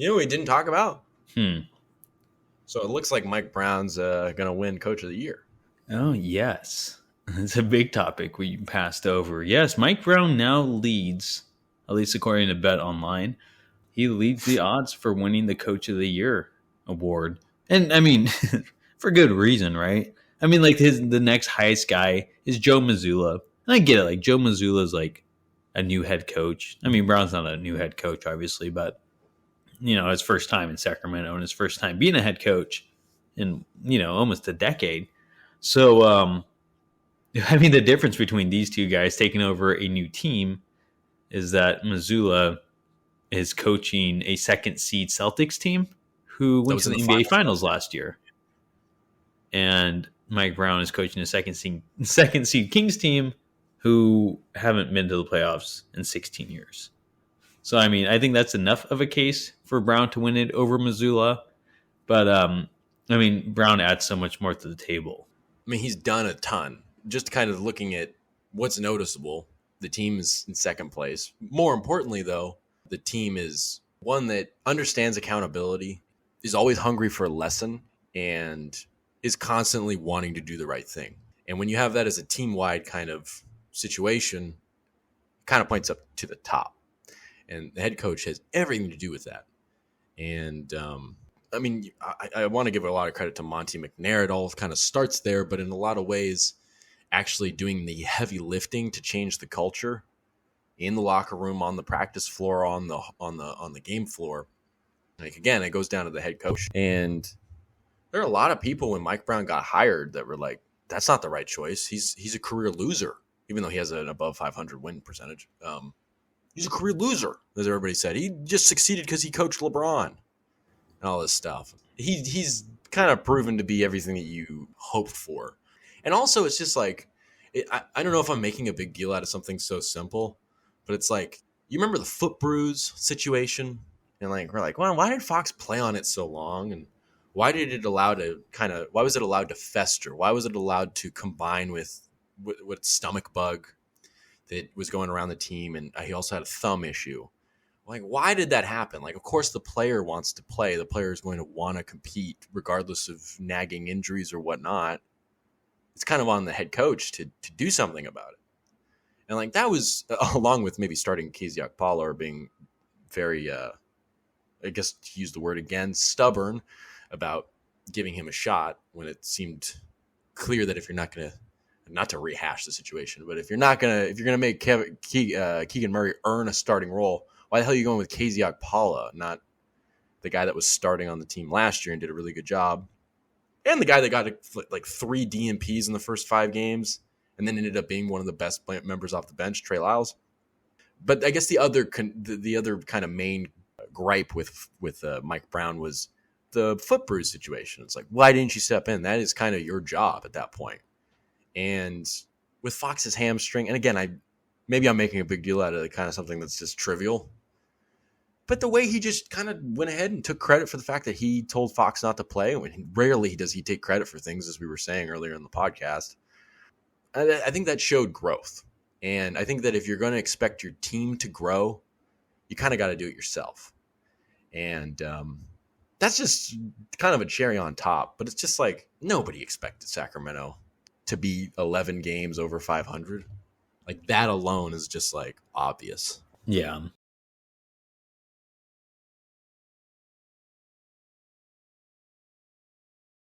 You know what we didn't talk about? Hmm. So it looks like Mike Brown's going to win Coach of the Year. Oh, yes. It's a big topic we passed over. Yes, Mike Brown now leads, at least according to Bet Online, he leads the odds for winning the Coach of the Year award. And I mean, for good reason, right? I mean, like the next highest guy is Joe Mazzulla. And I get it, like Joe Mazzulla is like a new head coach. I mean, Brown's not a new head coach, obviously, but his first time in Sacramento and his first time being a head coach in, almost a decade. So, I mean, the difference between these two guys taking over a new team is that Mazzulla is coaching a second seed Celtics team who went to the NBA Finals last year. And Mike Brown is coaching a second seed Kings team who haven't been to the playoffs in 16 years. So, I mean, I think that's enough of a case for Brown to win it over Mazzulla. But, I mean, Brown adds so much more to the table. I mean, he's done a ton. Just kind of looking at what's noticeable, the team is in second place. More importantly, though, the team is one that understands accountability, is always hungry for a lesson, and is constantly wanting to do the right thing. And when you have that as a team-wide kind of situation, it kind of points up to the top. And the head coach has everything to do with that. And, I mean, I want to give a lot of credit to Monte McNair. It all kind of starts there, but in a lot of ways, actually doing the heavy lifting to change the culture in the locker room, on the practice floor, on the game floor. Like, again, it goes down to the head coach. And there are a lot of people when Mike Brown got hired that were like, that's not the right choice. He's a career loser, even though he has an above 500 win percentage. He's a career loser, as everybody said. He just succeeded because he coached LeBron and all this stuff. He's kind of proven to be everything that you hoped for. And also, it's just like, I don't know if I'm making a big deal out of something so simple, but it's like, you remember the foot bruise situation? And like, we're like, well, why did Fox play on it so long? And why was it allowed to fester? Why was it allowed to combine with stomach bug that was going around the team? And he also had a thumb issue. Like, why did that happen? Like, of course, the player wants to play. The player is going to want to compete regardless of nagging injuries or whatnot. It's kind of on the head coach to do something about it. And like, that was along with maybe starting KZ Okpala or being very, I guess to use the word again, stubborn about giving him a shot when it seemed clear that if you're not going to, not to rehash the situation, but if you're going to make Keegan Murray earn a starting role, why the hell are you going with KZ Okpala, not the guy that was starting on the team last year and did a really good job? And the guy that got like 3 DNPs in the first 5 games and then ended up being one of the best members off the bench, Trey Lyles. But I guess the other kind of main gripe with Mike Brown was the foot bruise situation. It's like, why didn't you step in? That is kind of your job at that point. And with Fox's hamstring, and again, maybe I'm making a big deal out of kind of something that's just trivial. But the way he just kind of went ahead and took credit for the fact that he told Fox not to play, when rarely does he take credit for things, as we were saying earlier in the podcast. I think that showed growth. And I think that if you're going to expect your team to grow, you kind of got to do it yourself. And that's just kind of a cherry on top. But it's just like, nobody expected Sacramento to be 11 games over 500. Like, that alone is just like obvious. Yeah.